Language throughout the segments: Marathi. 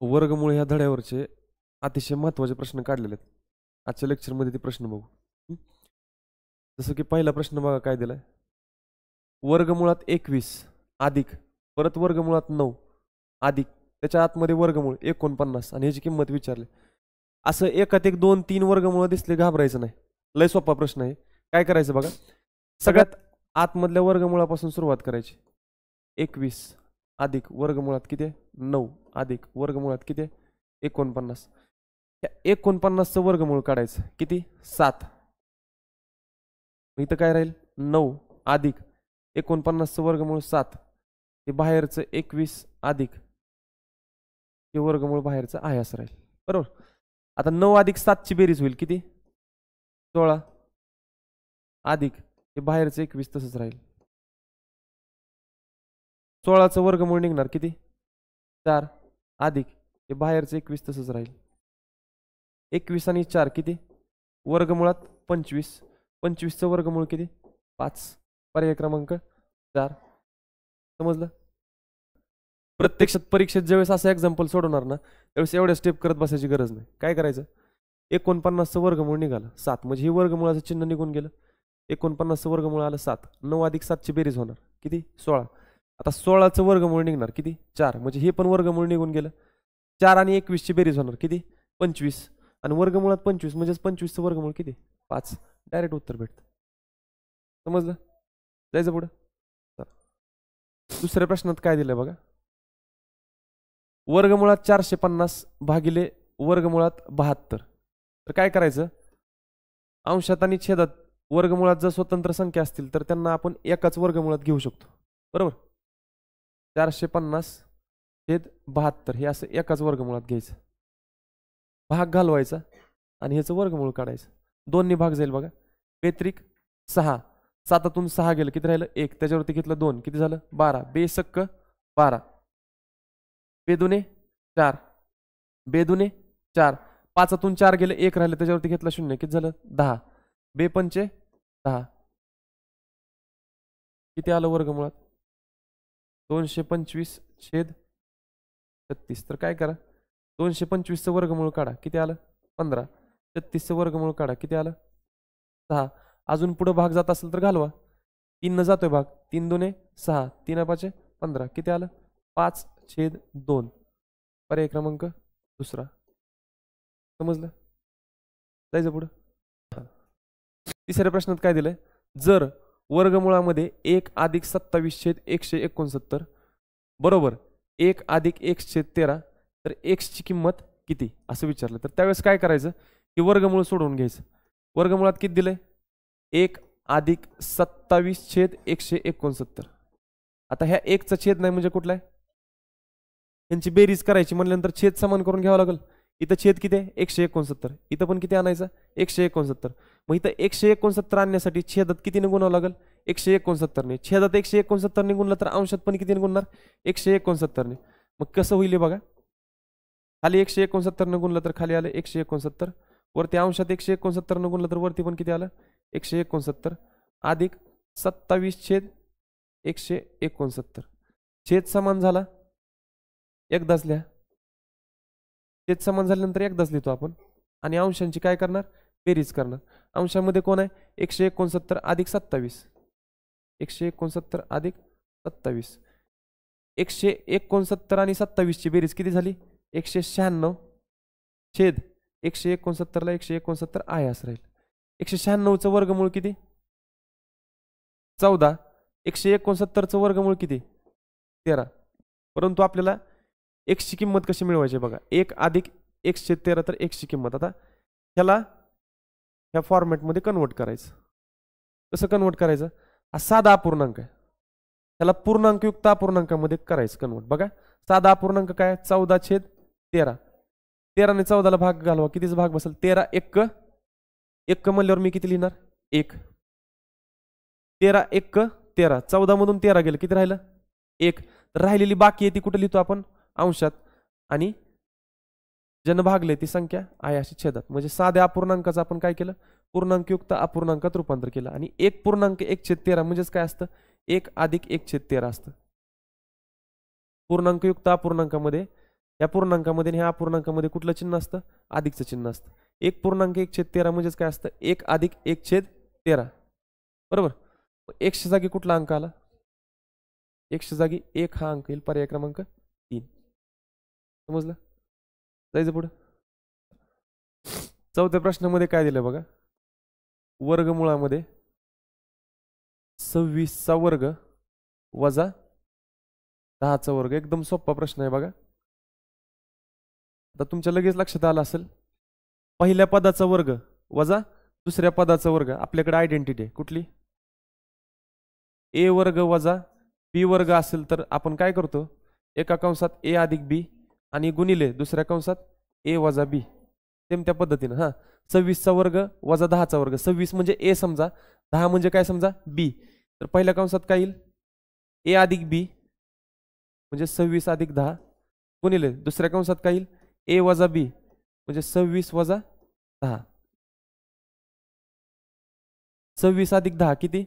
वर्गमूळ ह्या धड्यावरचे अतिशय महत्त्वाचे प्रश्न काढलेले आहेत. आजच्या लेक्चरमध्ये ते प्रश्न बघू. जसं की पहिला प्रश्न बघा काय दिलाय. वर्गमुळात 21 अधिक परत वर्गमुळात 9 अधिक त्याच्या आतमध्ये वर्गमूळ 49 आणि ह्याची किंमत विचारली. असं एकात एक 2 3 वर्गमूळ दिसले घाबरायचं नाही. लय सोपा प्रश्न आहे. काय करायचं बघा. सगळ्यात आतमधल्या वर्गमूळापासून सुरुवात करायची. 21 अधिक वर्गमुळात किती आहे 9 अधिक वर्गमुळात किती आहे 49. या 49चं वर्गमूळ काढायचं किती 7. इथं काय राहील 9 अधिक 49चं वर्गमूळ 7. हे बाहेरचं 21 अधिक हे वर्गमूळ बाहेरचं आहे असं राहील. बरोबर. आता 9 अधिक 7ची बेरीज होईल किती 16 अधिक हे बाहेरचं 21 तसंच राहील. 16चं वर्गमूळ निघणार किती 4 अधिक हे बाहेरचं 21 तसंच राहील. 21 आणि 4 किती वर्गमुळात 25. 25चं वर्गमूळ किती 5. पर्याय क्रमांक 4. समजलं. प्रत्यक्षात परीक्षेत ज्यावेळेस असं एक्झाम्पल सोडवणार ना त्यावेळेस एवढ्या स्टेप करत बसायची गरज नाही. काय करायचं 49चं वर्गमूळ निघालं 7 म्हणजे ही वर्गमुळाचं चिन्ह निघून गेलं. 49चं वर्गमूळ आलं 7. 9 अधिक 7ची बेरीज होणार किती 16. आता 16चं वर्गमूळ निघणार किती 4 म्हणजे हे पण वर्गमूळ निघून गेलं. 4 आणि 21ची बेरीज होणार किती 25 आणि वर्गमुळात 25 म्हणजेच 25चं वर्गमूळ किती 5. डायरेक्ट उत्तर भेटतं. समजलं. जायचं पुढं. दुसऱ्या प्रश्नात काय दिलंय बघा. वर्गमुळात 450 भागिले वर्गमुळात 72. तर काय करायचं अंशात आणि छेदात वर्गमुळात जर स्वतंत्र संख्या असतील तर त्यांना आपण एकाच वर्गमुळात घेऊ शकतो. बरोबर. 450 छेद 72 हे असं एकाच वर्गमुळात घ्यायचं. भाग घालवायचा आणि ह्याचं वर्गमूळ काढायचं. 2 ने भाग जाईल बघा. बेत्रिक 6. 7तून 6 गेलं किती राहिलं 1. त्याच्यावरती घेतलं 2 किती झालं 12. बेसक्क 12. बेदुने 4. बेदुने 4. 5तून 4 गेले 1 राहिलं त्याच्यावरती घेतलं 0 किती झालं 10. बेपंचे 10. किती आलं वर्गमुळात 225 छेद 36. तर काय करा 225चं वर्गमूळ काढा किती आलं 15. 36चं वर्गमूळ काढा किती आलं 6. अजून पुढे भाग जात असेल तर घालवा. 3 न जातोय भाग 3 2 6 3 5 15 किती आलं 5 छेद 2. पर्याय क्रमांक दुसरा. समजलं. जायचं पुढं. तिसऱ्या प्रश्नात काय दिलंय. जर वर्गमुळामध्ये 1 अधिक 27 छेद 169 बरोबर 1 अधिक 1 छेद 13 तर x ची किंमत किती असं विचारलं. तर त्यावेळेस काय करायचं की वर्गमूळ सोडवून घ्यायचं. वर्गमुळात किती दिलंय 1 अधिक 27 छेद 169. आता ह्या 1चा छेद नाही म्हणजे कुठला आहे यांची बेरीज करायची म्हणल्यानंतर छेद समान करून घ्यावं लागेल. इथं छेद किती आहे 169. इथं पण किती आणायचं 169. मग इथं 169 आणण्यासाठी छेदात कितीने गुणावं लागेल 169 ने. छेदात 169 ने गुणलं तर अंशात पण कितीने गुणणार 169 ने. मग कसं होईल बघा. खाली 169 ने गुणलं तर खाली आलं 169. वरती अंशात 169 ने गुणलं तर वरती पण किती आलं 169 अधिक 27 छेद 169. छेद समान झाला एकदाच लिहा. छेद समान झाल्यानंतर एकदाच लिहितो आपण आणि अंशांची काय करणार बेरीज करणार. अंशामध्ये कोण आहे 169 अधिक 27. 169 अधिक 27. 169 आणि 27 ची बेरीज किती झाली 196 छेद 169 ला 169 आहे असं राहील. 196चं वर्गमूळ किती 14. 169चं वर्गमूळ किती 13. परंतु आपल्याला x ची किंमत कशी मिळवायची बघा. 1 अधिक 1 छेद 13 तर x ची किंमत. आता ह्याला ह्या फॉर्मॅटमध्ये कन्वर्ट करायचं. कसं कन्वर्ट करायचं हा साधा अपूर्णांक आहे त्याला पूर्णांकयुक्त अपूर्णांकामध्ये करायचं कन्वर्ट. बघा साधा अपूर्णांक काय 14 छेद 13. 13 ने 14 ला भाग घालवा कितीच भाग बसेल 13 1 1 म्हणल्यावर मी किती लिहिणार 1. 13 1 13. 14 मधून 13 गेलं किती राहिलं 1. तर राहिलेली बाकी आहे ती कुठे लिहितो आपण अंशात आणि ज्यानं भागले ती संख्या आहे अशी छेदात. म्हणजे साध्या अपूर्णांकाचं आपण काय केलं पूर्णांकयुक्त अपूर्णांकात रूपांतर केलं. आणि 1.1/13 म्हणजेच काय असतं 1 अधिक 1/13 असतं. पूर्णांकयुक्त अपूर्णांकामध्ये या पूर्णांकामध्ये आणि ह्या अपूर्णांकामध्ये कुठलं चिन्ह असतं? अधिकचं चिन्ह असतं. 1.1/13 म्हणजेच काय असतं? 1 अधिक 1/13. बरोबर. एक्सच्या जागी कुठला अंक आला? एक्सच्या जागी 1 हा अंक येईल, पर्याय क्रमांक 3. समजलं? जायचं पुढं. चौथ्या प्रश्नामध्ये काय दिलं बघा, वर्गमुळामध्ये 26चा वर्ग वजा 10चा वर्ग. एकदम सोपा प्रश्न आहे बघा. आता तुमच्या लगेच लक्षात आलं असेल, पहिल्या पदाचा वर्ग वजा दुसऱ्या पदाचा वर्ग. आपल्याकडे आयडेंटिटी आहे कुठली? ए वर्ग वजा बी वर्ग असेल तर आपण काय करतो? एका कंसात ए अधिक बी आणि गुणिले दुसऱ्या कंसात ए वजा बी. सेम त्या पद्धतीनं. हा, 26चा वर्ग वजा 10चा वर्ग. 26 म्हणजे ए समजा, 10 म्हणजे काय समजा? बी. तर पहिल्या कंसात काय येईल? ए अधिक बी म्हणजे 26 अधिक 10 गुणिले दुसऱ्या कंसात काय येईल? ए वजा बी म्हणजे 26 वजा 10. 26 अधिक 10 किती?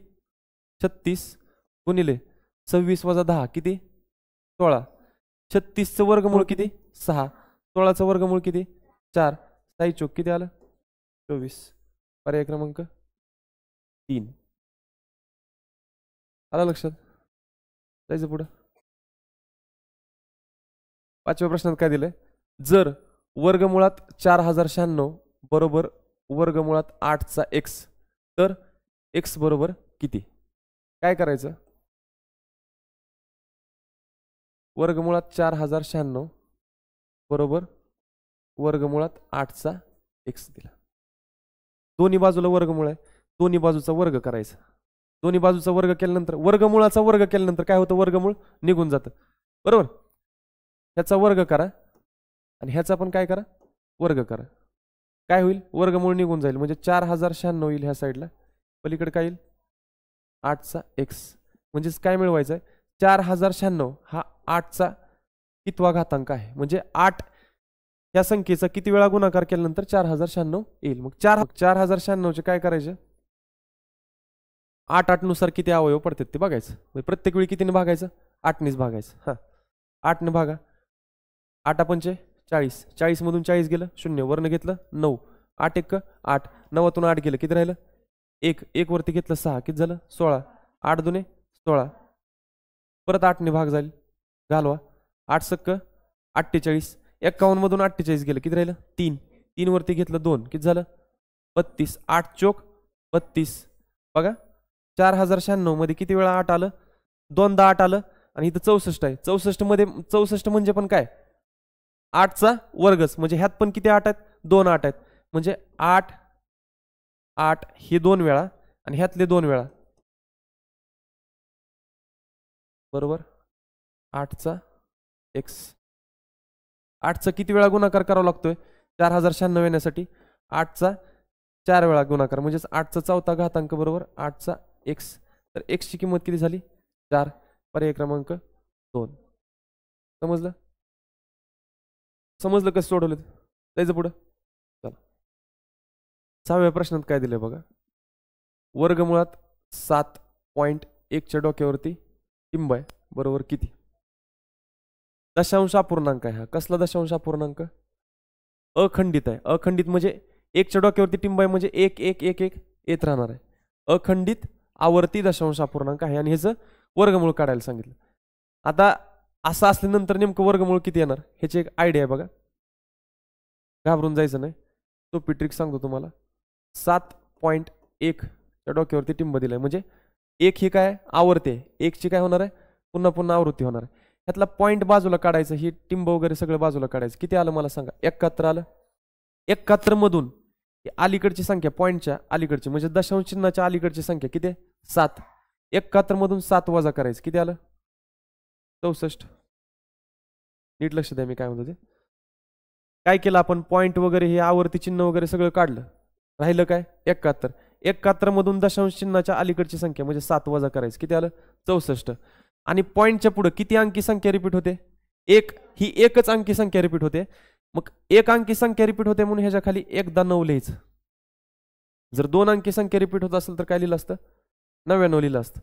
36 गुणिले 26 वजा 10 किती? 16. 36चं वर्गमूळ किती? 6. 16चं वर्गमूळ किती? 4. 6 चौक किती आलं? 24. पर्याय क्रमांक 3. आलं लक्षात? जायचं पुढं. पाचव्या प्रश्नात काय दिलंय? जर वर्गमुळात 4096 बरोबर वर्गमुळात 8चा x तर x बरोबर किती? काय करायचं? वर्गमुळात 4096 बरोबर वर्गमुळात 8चा x दिला. दोन्ही बाजूला वर्गमूळ आहे, दोन्ही बाजूचा वर्ग करायचा. दोन्ही बाजूचा वर्ग केल्यानंतर वर्गमुळाचा वर्ग केल्यानंतर काय होतं? वर्गमूळ निघून जातं. बरोबर. ह्याचा वर्ग करा आणि ह्याचा पण काय करा? वर्ग करा. काय होईल? वर्गमूळ निघून जाईल म्हणजे 4096 येईल ह्या साईडला, पलीकडे काय येईल? 8चा x. म्हणजेच काय मिळवायचं आहे? 4096 हा 8चा कितवा घातांक आहे, म्हणजे 8 या संख्येचा किती वेळा गुणाकार केल्यानंतर 4096 येईल. मग 4096 चे काय करायचे? 8 नुसार किती अवयव पडतात ते बघायचं. प्रत्येक वेळी कितीने भागायचं? 8नेच भागायचं. हा, 8ने भागा. 8 पंचे 40. 40 मधून 40 गेलं, 0 वरनं घेतलं 9. 8 1 8. 9तून 8 गेलं, किती राहिलं? 1. 1 वरती घेतलं 6, किती झालं? 16. 8 दुने 16. परत 8ने भाग जाईल, घालवा. 8 सक्क 48. 51 मधून 48 गेलं, किती राहिलं? 3. 3 वरती घेतलं 2, किती झालं? 32. 8 चोक 32. बघा, 4096 मध्ये किती वेळा 8 आलं? 2दा 8 आलं. आणि इथं 64 आहे. 64 मध्ये 64 म्हणजे पण काय? 8चा वर्गच. म्हणजे ह्यात पण किती 8 आहेत? 2 8 आहेत. म्हणजे 8 8 हे 2 वेळा आणि ह्यातले 2 वेळा. बरोबर. 8चा x. 8चा किती वेळा गुणाकार करावा लागतोय 4096 येण्यासाठी? 8चा 4 वेळा गुणाकार, म्हणजेच 8चा चौथा घातांक बरोबर 8चा x. तर x ची किंमत किती झाली? 4. पर्याय क्रमांक 2. समजलं? समजलं कसं सोडवलं? जायचं पुढं. चला, 6व्या प्रश्नात काय दिलंय बघा. वर्गमुळात 7.1 च्या डोक्यावरती टिंब आहे बरोबर किती? दशांश अपूर्णांक आहे हा. कसला दशांश अपूर्णांक? अखंडित आहे. अखंडित म्हणजे 1 च्या डोक्यावरती टिंब आहे म्हणजे 1 1 1 1 येत राहणार आहे. अखंडित आवर्ती दशांश अपूर्णांक आहे आणि ह्याचं वर्गमूळ काढायला सांगितलं. आता असं असल्यानंतर नेमकं वर्गमूळ किती येणार ह्याची एक आयडिया आहे बघा. घाबरून जायचं नाही, सोपी ट्रिक सांगतो तुम्हाला. 7.1 च्या डोक्यावरती टिंब दिलाय म्हणजे 1 ही काय आवर्ती आहे, 1 ची काय होणार आहे? पुन्हा पुन्हा आवृत्ती होणार आहे. ह्यातला पॉईंट बाजूला काढायचं, ही टिंब वगैरे सगळं बाजूला काढायचं. किती आलं मला सांगा? 71 आलं. 71 मधून अलीकडची संख्या पॉईंटच्या अलीकडची म्हणजे दशांश चिन्हाच्या अलीकडची संख्या किती आहे? 7. 71 मधून 7 वजा करायचं, किती आलं? 64. नीट लक्ष द्या मी काय म्हणतो ते. काय केलं आपण? पॉईंट वगैरे हे आवर्ती चिन्ह वगैरे सगळं काढलं, राहिलं काय? 71. 71 मधून दशांश चिन्हाच्या अलीकडची संख्या म्हणजे 7 वजा करायचं, किती आलं? 64. आणि पॉईंटच्या पुढे किती अंकी संख्या रिपीट होते? 1. ही एकच अंकी संख्या रिपीट होते. मग 1 अंकी संख्या रिपीट होते म्हणून ह्याच्या खाली एकदा 9 लिहायचं. जर 2 अंकी संख्या रिपीट होत असेल तर काय लिहिलं असतं? 99 लिहिलं असतं.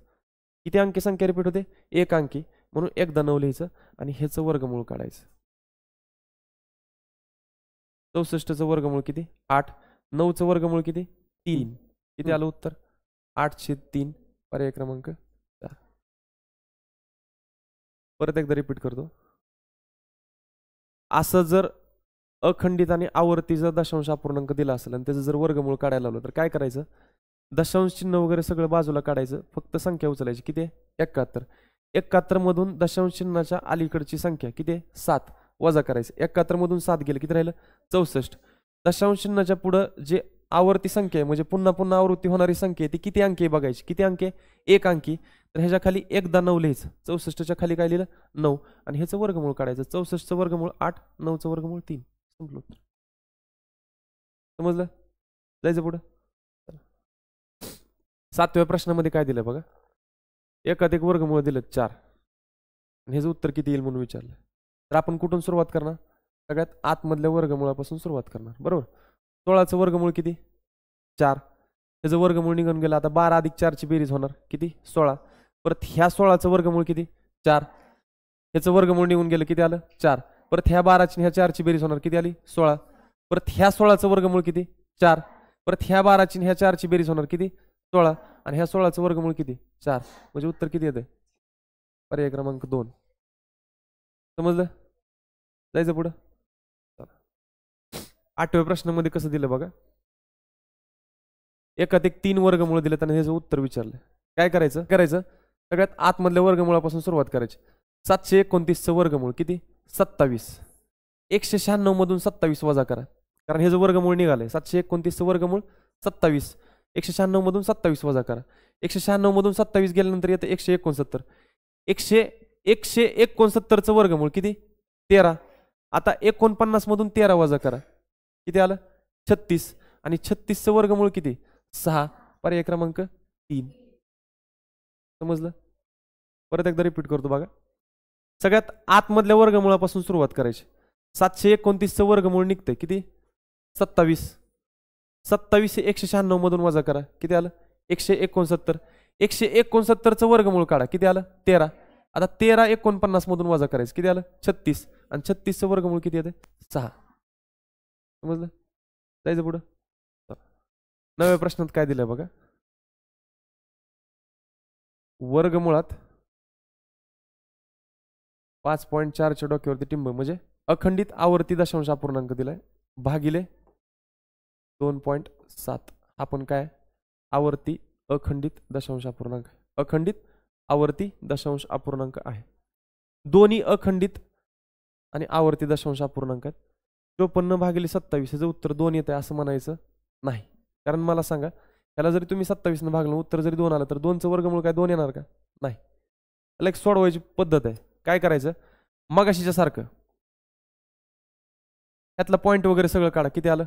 किती अंकी संख्या रिपीट होते? 1 अंकी, म्हणून एकदा 9 लिहायचं आणि ह्याचं वर्गमूळ काढायचं. 64चं वर्गमूळ किती 8, 9चं वर्गमूळ किती 3, किती आलं उत्तर 8/3, पर्याय क्रमांक 4. परत एकदा रिपीट करतो. असं जर अखंडित आणि आवर्ती जर दशांश अपूर्णांक दिला असेल आणि त्याचं जर वर्गमूळ काढायला लावलं तर काय करायचं, दशांश चिन्ह वगैरे सगळं बाजूला काढायचं, फक्त संख्या उचलायची. किती आहे 71. 71 मधून दशांश चिन्हाच्या अलीकडची संख्या किती आहे 7 वजा करायचं. 71 मधून 7 गेले किती राहिलं 64. दशांश चिन्हाच्या पुढं जे आवर्ती संख्या आहे म्हणजे पुन्हा पुन्हा आवृत्ती होणारी संख्या आहे ती किती अंकी आहे बघायची. किती अंकी आहे 1 अंकी. तर ह्याच्या खाली एकदा 9 लिहायचं. 64च्या खाली काय लिहिलं 9 आणि ह्याचं वर्गमूळ काढायचं. 64चं वर्गमूळ 8, 9चं वर्गमूळ 3. संपलं. समजलं. जायचं पुढं. 7व्या प्रश्नामध्ये काय दिलं बघा, एकाधिक वर्गमूळ दिलं 4 आणि ह्याचं उत्तर किती येईल म्हणून विचारलं. तर आपण कुठून सुरुवात करणार, सगळ्यात आतमधल्या वर्गमूळापासून सुरुवात करणार. बरोबर. 16चं वर्गमूळ किती 4, त्याचं वर्गमूळ निघून गेलं. आता 12 अधिक 4 ची बेरीज होणार किती 16. परत ह्या 16चं वर्गमूळ किती 4, ह्याचं वर्गमूळ निघून गेलं किती आलं 4. परत ह्या 12ची ह्या 4 ची बेरीज होणार किती आली 16. परत ह्या 16चं वर्गमूळ किती 4, परत ह्या 12ची ह्या 4 ची बेरीज होणार किती 16 आणि ह्या 16चं वर्गमूळ किती 4. म्हणजे उत्तर किती येते पर्याय क्रमांक 2. समजलं. जायचं पुढं. 8व्या प्रश्नामध्ये कसं दिलं बघा, एकाधिक 3 वर्गमूळ दिले आणि ह्याचं उत्तर विचारलं. काय करायचं सगळ्यात आतमधल्या वर्गमूळापासून सुरुवात करायची. 729चं वर्गमूळ किती 27. 196 मधून 27 वजा करा, कारण हे जो वर्गमूळ निघालंय 729चं वर्गमूळ 27. 196 मधून 27 वजा करा. 196 मधून 27 गेल्यानंतर येतं 169. 169चं वर्गमूळ किती 13. आता 49 मधून 13 वजा करा, किती आलं 36 आणि 36चं वर्गमूळ किती 6, पर्याय क्रमांक 3. समजलं. परत एकदा रिपीट करतो बघा. सगळ्यात आतमधल्या वर्गमूळापासून सुरुवात करायची. 729चं वर्गमूळ निघतंय किती 27. 27 196 मधून वजा करा, किती आलं 169. 169चं वर्गमूळ काढा, किती आलं 13. आता 13 49 मधून वजा करायचं, किती आलं 36 आणि 36चं वर्गमूळ किती येते 6. समजलं. जायचं पुढं. 9व्या प्रश्नात काय दिलंय बघा, वर्गमुळात 5.4च्या डोक्यावरती टिंब म्हणजे अखंडित आवर्ती दशांश अपूर्णांक दिलाय भागिले 2.7. आपण काय आवर्ती अखंडित दशांश अपूर्णांक, अखंडित आवर्ती दशांश अपूर्णांक आहे. दोन्ही अखंडित आणि आवर्ती दशांश अपूर्णांक आहेत. 54 भागिले 27 ह्याचं उत्तर 2 येत आहे असं म्हणायचं नाही. कारण मला सांगा, त्याला जरी तुम्ही 27 ने भागलं उत्तर जरी 2 आलं तर 2चं वर्गमूळ काय 2 येणार का नाही. त्याला एक सोडवायची पद्धत आहे. काय करायचं, मगाशीच्या सारखं त्यातला पॉईंट वगैरे सगळं काढा, किती आलं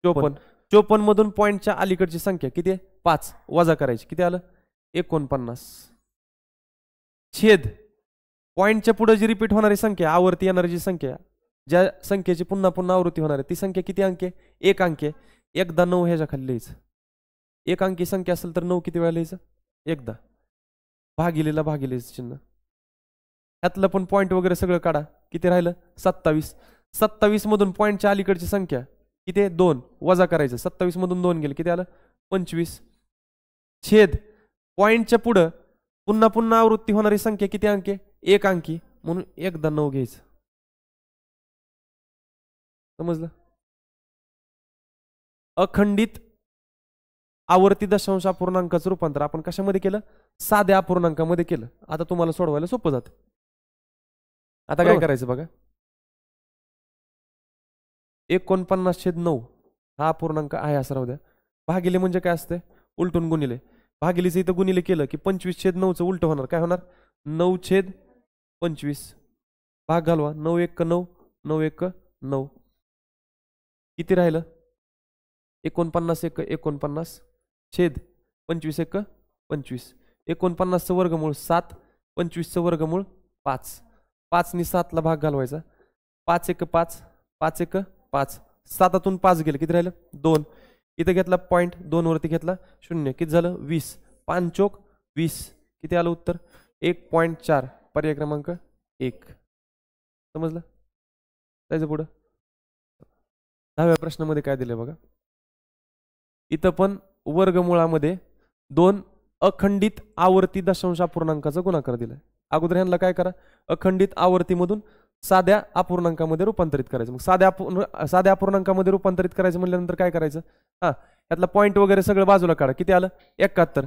54. 54 मधून पॉईंटच्या अलीकडची संख्या किती आहे 5 वजा करायची, किती आलं 49. छेद पॉईंटच्या पुढे जी रिपीट होणारी संख्या आवर्ती येणारी जी संख्या, ज्या संख्येची पुन्हा पुन्हा आवृत्ती होणार आहे ती संख्या किती अंकी 1 अंकी. एकदा 9 ह्याच्या खाली लिहायचं. 1 अंकी संख्या असेल तर 9 किती वेळा लिहायचं एकदा. भागिलेला भागिले चिन्ह. ह्यातलं पण पॉईंट वगैरे सगळं काढा, किती राहिलं 27. 27 मधून पॉईंटच्या अलीकडची संख्या किती आहे 2 वजा करायचं. 27 मधून 2 गेले, किती आलं 25. छेद पॉईंटच्या पुढं पुन्हा पुन्हा आवृत्ती होणारी संख्या किती अंकी 1 अंकी, म्हणून एकदा 9 घ्यायचं. समजलं. अखंडित आवर्ती दशांश अपूर्णांकाचं रूपांतर आपण कशामध्ये केलं साध्या अपूर्णांकामध्ये केलं. आता तुम्हाला सोडवायला सोपं जातं. आता काय करायचं बघा, 49/9 हा अपूर्णांक आहे असं राहू द्या. भागिले म्हणजे काय असते उलटून गुणिले. भागिलेचं इथं गुणिले केलं की 25/9चं उलट होणार, काय होणार 9/25. भाग घालवा, 9 1 9 9 1 9. किती राहिलं 49 1 49 छेद 25 1 25. 49चं वर्गमूळ 7, 25चं वर्गमूळ 5. 5 नी 7 ला भाग घालवायचा. 5 1 5 5 1 5. 7तून 5 गेले, किती राहिलं 2. इथं घेतला पॉईंट 2 वरती घेतला 0, किती झालं 20. 5 चोक 20. किती आलं उत्तर 1.4, पर्याय क्रमांक 1. समजलं. जायचं पुढं. 10व्या प्रश्नामध्ये काय दिले बघा, इथं पण वर्गमुळामध्ये 2 अखंडित आवर्ती दशांश अपूर्णांकाचा गुणाकार दिलाय. अगोदर ह्यांना काय करा, अखंडित आवर्तीमधून साध्या अपूर्णांकामध्ये रूपांतरित करायचं. मग साध्या अपूर्णांकामध्ये रूपांतरित करायचं म्हणल्यानंतर काय करायचं, यातला पॉईंट वगैरे सगळं बाजूला काढा. किती आलं 71.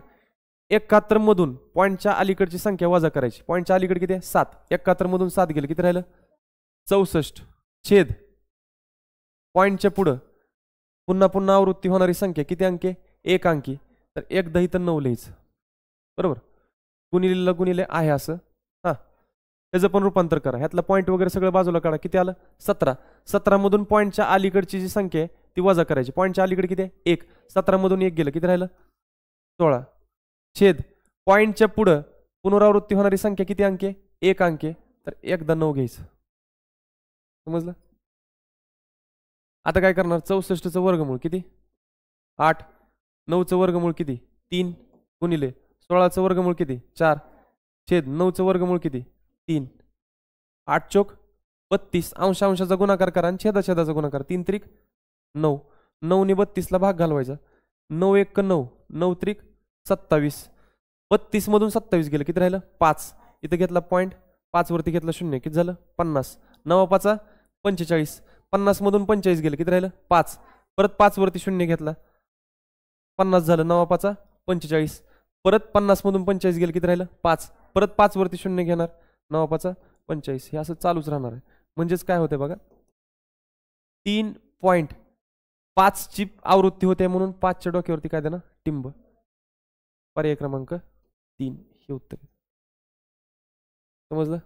71 मधून पॉईंटच्या अलीकडची संख्या वजा करायची. पॉईंटच्या अलीकडे किती आहे 7. 71 मधून 7 गेले, किती राहिलं 64 छेद पॉईंटच्या पुढं पुन्हा पुन्हा आवृत्ती होणारी संख्या किती अंकी, 1 अंकी. तर 1 10 तर 9 लिहायचं, बरोबर. गुणिलेला गुणिले आहे असं, त्याचं पण रूपांतर करा. ह्यातला पॉईंट वगैरे सगळं बाजूला काढा. किती आलं 17. 17 मधून पॉईंटच्या अलीकडची जी संख्या आहे ती वजा करायची. पॉईंटच्या अलीकडे किती आहे 1. 17 मधून 1 गेलं, किती राहिलं 16 छेद पॉईंटच्या पुढं पुनरावृत्ती होणारी संख्या किती अंकी, 1 अंकी. तर 1 10 9 घ्यायचं, समजलं. आता काय करणार, 64चं वर्गमूळ किती 8. 9चं वर्गमूळ किती 3 गुणिले 16चं वर्गमूळ किती 4 छेद 9चं वर्गमूळ किती 3. 8 चोक 32. अंशाचा गुणाकार करा आणि छेदाचा गुणाकार. 3 त्रिक 9. 9 ने 32 ला भाग घालवायचा. 9 1 9 9 त्रिक 27. 32 मधून 27 गेलं, किती राहिलं 5. इथं घेतला पॉईंट, 5 वरती घेतला 0, किती झालं 50. 9 5 45. 50 मधून 45 गेलं, किती राहिलं 5. परत 5 वरती 0 घेतला, 50 झालं. 9 5 45. परत 50 मधून 45 गेलं, किती राहिलं 5. परत 5 वरती 0 घेणार, 9 5 45. हे असं चालूच राहणार आहे. म्हणजेच काय होते बघा, 3.5 ची आवृत्ती होते म्हणून 5च्या डोक्यावरती काय देणार टिंब. पर्याय क्रमांक 3 हे उत्तर. समजलं.